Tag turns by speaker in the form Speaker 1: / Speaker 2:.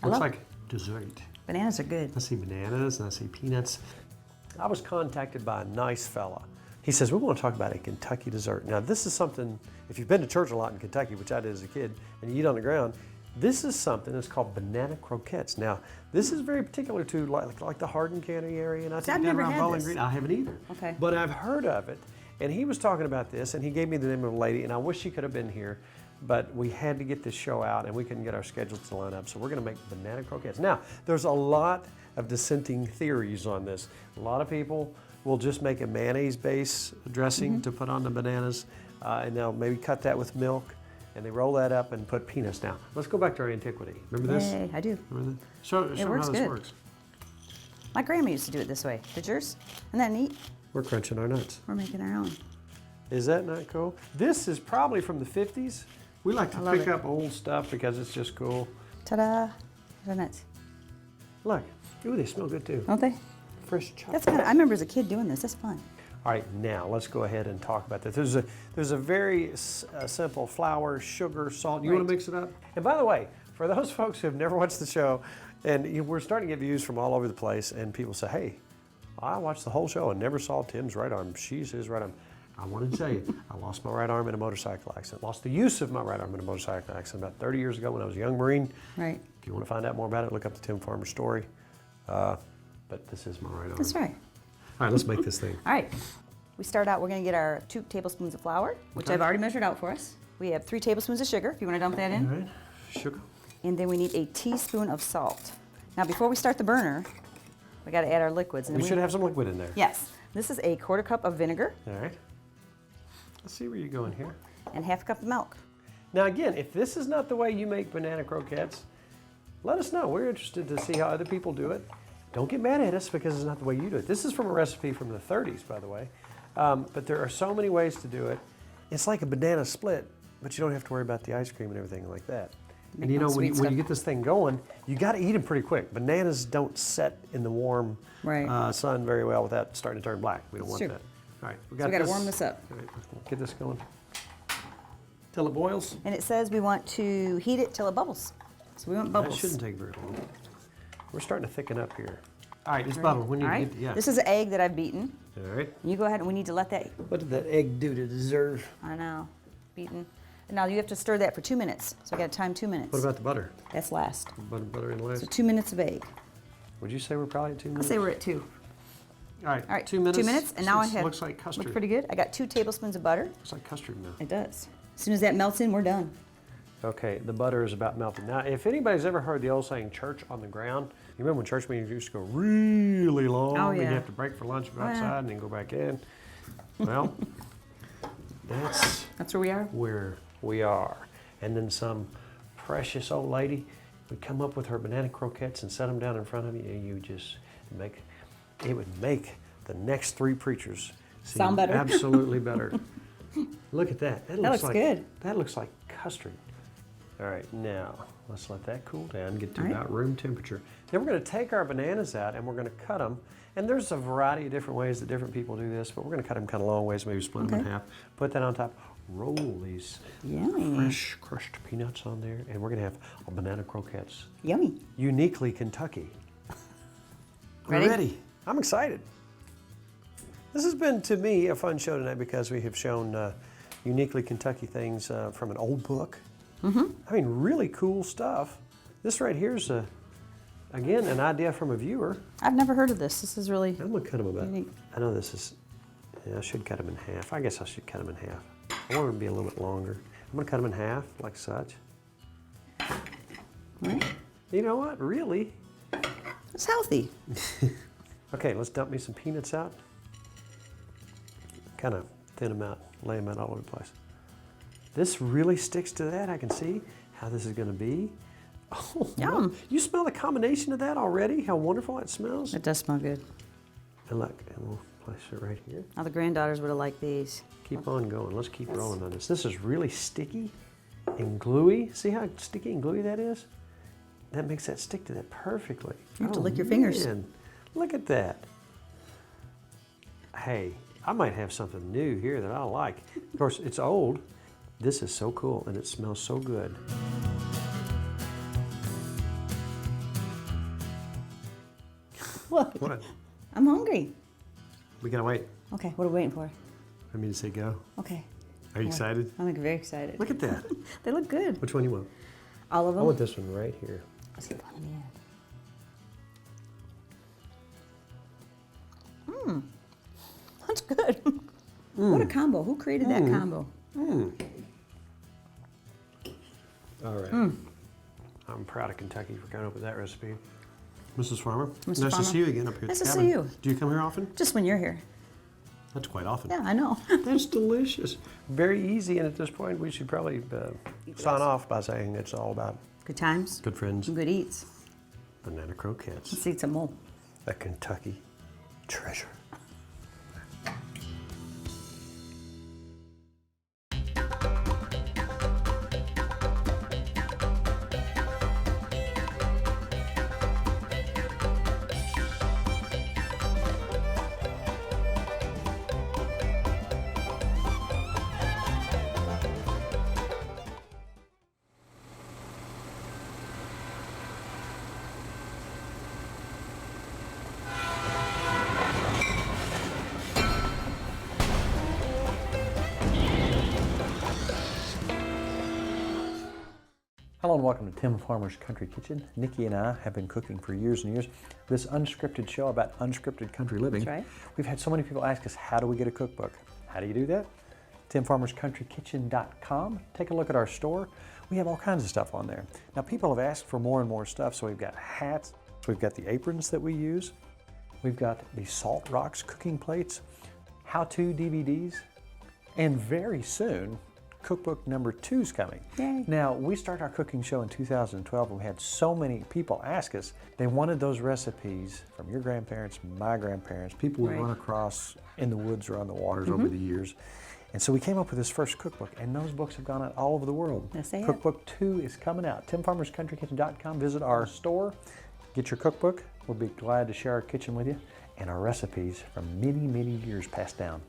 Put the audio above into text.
Speaker 1: Looks like dessert.
Speaker 2: Bananas are good.
Speaker 1: I see bananas and I see peanuts. I was contacted by a nice fella. He says, we want to talk about a Kentucky dessert. Now this is something, if you've been to church a lot in Kentucky, which I did as a kid, and you eat on the ground, this is something that's called banana croquettes. Now, this is very particular to like the Hardin County area, and I think
Speaker 2: I've
Speaker 1: down
Speaker 2: never
Speaker 1: around
Speaker 2: had
Speaker 1: Bowling
Speaker 2: this.
Speaker 1: Green. I haven't either.
Speaker 2: Okay.
Speaker 1: But I've heard of it, and he was talking about this, and he gave me the name of a lady, and I wish she could have been here, but we had to get this show out, and we couldn't get our schedules to line up, so we're going to make banana croquettes. Now, there's a lot of dissenting theories on this. A lot of people will just make a mayonnaise base dressing to put on the bananas, and they'll maybe cut that with milk, and they roll that up and put peanuts down. Let's go back to our antiquity. Remember this?
Speaker 2: Yay, I do.
Speaker 1: Remember this? Show
Speaker 2: It
Speaker 1: how
Speaker 2: works
Speaker 1: this
Speaker 2: good.
Speaker 1: works.
Speaker 2: My grandma used to do it this way. Did yours? Isn't that neat?
Speaker 1: We're crunching our nuts.
Speaker 2: We're making our own.
Speaker 1: Is that not cool? This is probably from the 50s. We like to
Speaker 2: love
Speaker 1: pick
Speaker 2: it.
Speaker 1: up old stuff because it's just cool.
Speaker 2: Ta-da! They're nuts.
Speaker 1: Look, ooh, they smell good too.
Speaker 2: Don't they?
Speaker 1: Fresh chocolate.
Speaker 2: That's kind of, I remember as a kid doing this. That's fun.
Speaker 1: All right, now let's go ahead and talk about this. There's a very simple flour, sugar, salt. You want
Speaker 2: Right.
Speaker 1: to mix it up? And by the way, for those folks who have never watched the show, and we're starting to get views from all over the place, and people say, hey, I watched the whole show and never saw Tim's right arm. She's his right arm. I want to tell you, I lost my right arm in a motorcycle accident. Lost the use of my right arm in a motorcycle accident about 30 years ago when I was a young Marine.
Speaker 2: Right.
Speaker 1: If you want to find out more about it, look up the Tim Farmer story. But this is my right arm.
Speaker 2: That's right.
Speaker 1: All right, let's make this thing.
Speaker 2: All right. We start out, we're going to get our 2 tablespoons of flour, which
Speaker 1: Okay.
Speaker 2: I've already measured out for us. We have 3 tablespoons of sugar, if you want to dump that
Speaker 1: All
Speaker 2: in.
Speaker 1: right, sugar.
Speaker 2: And then we need a teaspoon of salt. Now, before we start the burner, we got to add our liquids. And
Speaker 1: We should have some liquid in there.
Speaker 2: Yes. This is a 1/4 cup of vinegar
Speaker 1: All right. Let's see where you're going here.
Speaker 2: and 1/2 cup of milk.
Speaker 1: Now again, if this is not the way you make banana croquettes, let us know. We're interested to see how other people do it. Don't get mad at us because it's not the way you do it. This is from a recipe from the 30s, by the way. But there are so many ways to do it. It's like a banana split, but you don't have to worry about the ice cream and everything like that. And you know, when
Speaker 2: sweet
Speaker 1: you get this thing going, you got to eat them pretty quick. Bananas don't set in the warm
Speaker 2: Right.
Speaker 1: sun very well without starting to turn black. We don't want
Speaker 2: true.
Speaker 1: that. All right, we
Speaker 2: So we got to warm this up.
Speaker 1: All right, get this going. Till it boils.
Speaker 2: And it says we want to heat it till it bubbles. So we want
Speaker 1: That
Speaker 2: bubbles.
Speaker 1: shouldn't take very long. We're starting to thicken up here. All right, it's bubble. We need
Speaker 2: All
Speaker 1: to
Speaker 2: right.
Speaker 1: get, yeah.
Speaker 2: This is an egg that I've beaten.
Speaker 1: All right.
Speaker 2: You go ahead and we need to let that,
Speaker 1: What did that egg do to deserve?
Speaker 2: I know, beaten. And now you have to stir that for 2 minutes. So I got to time 2 minutes.
Speaker 1: What about the butter?
Speaker 2: That's last.
Speaker 1: Butter in last?
Speaker 2: So 2 minutes of egg.
Speaker 1: Would you say we're probably at 2
Speaker 2: I'll
Speaker 1: minutes?
Speaker 2: say we're at 2.
Speaker 1: All right,
Speaker 2: All right,
Speaker 1: 2 minutes.
Speaker 2: 2 minutes, and now I have.
Speaker 1: Looks like custard.
Speaker 2: Looks pretty good. I got 2 tablespoons of butter.
Speaker 1: Looks like custard now.
Speaker 2: It does. As soon as that melts in, we're done.
Speaker 1: Okay, the butter is about melted. Now, if anybody's ever heard the old saying, church on the ground, you remember when church meetings used to go really long?
Speaker 2: Oh,
Speaker 1: And
Speaker 2: yeah.
Speaker 1: you have to break for lunch, go
Speaker 2: Oh, yeah.
Speaker 1: outside, and then go back in. Well,
Speaker 2: That's where we are.
Speaker 1: where we are. And then some precious old lady would come up with her banana croquettes and set them down in front of you, and you just make, it would make the next 3 preachers seem
Speaker 2: Sound better.
Speaker 1: absolutely better. Look at that. That
Speaker 2: looks
Speaker 1: like,
Speaker 2: good.
Speaker 1: That looks like custard. All right, now let's let that cool down, get to
Speaker 2: All right.
Speaker 1: about room temperature. Then we're going to take our bananas out and we're going to cut them. And there's a variety of different ways that different people do this, but we're going to cut them kind of long ways, maybe split them in
Speaker 2: Okay.
Speaker 1: half. Put that on top. Roll these
Speaker 2: Yummy.
Speaker 1: fresh crushed peanuts on there, and we're going to have a banana croquettes.
Speaker 2: Yummy.
Speaker 1: Uniquely Kentucky.
Speaker 2: Ready?
Speaker 1: We're ready. I'm excited. This has been, to me, a fun show tonight because we have shown uniquely Kentucky things from an old book. I mean, really cool stuff. This right here is, again, an idea from a viewer.
Speaker 2: I've never heard of this. This is really
Speaker 1: I'm going to cut them about.
Speaker 2: unique.
Speaker 1: I know this is, yeah, I should cut them in half. I guess I should cut them in half. I want them to be a little bit longer. I'm going to cut them in half, like such.
Speaker 2: All right.
Speaker 1: You know what? Really?
Speaker 2: It's healthy.
Speaker 1: Okay, let's dump me some peanuts out. Kind of thin them out, lay them out all over the place. This really sticks to that. I can see how this is going to be. Oh,
Speaker 2: Yum.
Speaker 1: You smell the combination of that already? How wonderful that smells.
Speaker 2: It does smell good.
Speaker 1: And look, and we'll place it right here.
Speaker 2: Now the granddaughters would have liked these.
Speaker 1: Keep on going. Let's keep rolling on this. This is really sticky and gluey. See how sticky and gluey that is? That makes that stick to that perfectly.
Speaker 2: You have to lick your fingers.
Speaker 1: Man, look at that. Hey, I might have something new here that I like. Of course, it's old. This is so cool and it smells so good.
Speaker 2: What?
Speaker 1: What?
Speaker 2: I'm hungry.
Speaker 1: We gotta wait
Speaker 2: Okay, what are we waiting for?
Speaker 1: for me to say go.
Speaker 2: Okay.
Speaker 1: Are you excited?
Speaker 2: I'm like very excited.
Speaker 1: Look at that.
Speaker 2: They look good.
Speaker 1: Which one you want?
Speaker 2: All of
Speaker 1: I
Speaker 2: them?
Speaker 1: want this one right here.
Speaker 2: Let's get one in the end. That's good. What a combo. Who created that combo?
Speaker 1: All right. I'm proud of Kentucky for coming up with that recipe. Mrs. Farmer,
Speaker 2: Mr.
Speaker 1: nice
Speaker 2: Farmer.
Speaker 1: to see you again up here at
Speaker 2: Nice
Speaker 1: the
Speaker 2: to
Speaker 1: cabin.
Speaker 2: see you.
Speaker 1: Do you come here often?
Speaker 2: Just when you're here.
Speaker 1: That's quite often.
Speaker 2: Yeah, I know.
Speaker 1: That's delicious. Very easy, and at this point, we should probably sign off by saying it's all about
Speaker 2: Good times.
Speaker 1: good friends,
Speaker 2: Good eats.
Speaker 1: banana croquettes,
Speaker 2: Let's eat some more.
Speaker 1: a Kentucky treasure. Hello and welcome to Tim Farmer's Country Kitchen. Nikki and I have been cooking for years and years. This unscripted show about unscripted country living.
Speaker 2: That's right.
Speaker 1: We've had so many people ask us, how do we get a cookbook? How do you do that? TimFarmersCountryKitchen.com. Take a look at our store. We have all kinds of stuff on there. Now people have asked for more and more stuff, so we've got hats, we've got the aprons that we use, we've got the Salt Rocks cooking plates, how-to DVDs, and very soon, cookbook number 2 is coming.
Speaker 2: Yay.
Speaker 1: Now, we started our cooking show in 2012 and we had so many people ask us, they wanted those recipes from your grandparents, my grandparents, people we
Speaker 2: Right.
Speaker 1: run across in the woods or on the waters over the years. And so we came up with this first cookbook, and those books have gone out all over the world.
Speaker 2: Yes, they have.
Speaker 1: Cookbook 2 is coming out. TimFarmersCountryKitchen.com. Visit our store, get your cookbook. We'll be glad to share our kitchen with you and our recipes from many, many years passed down.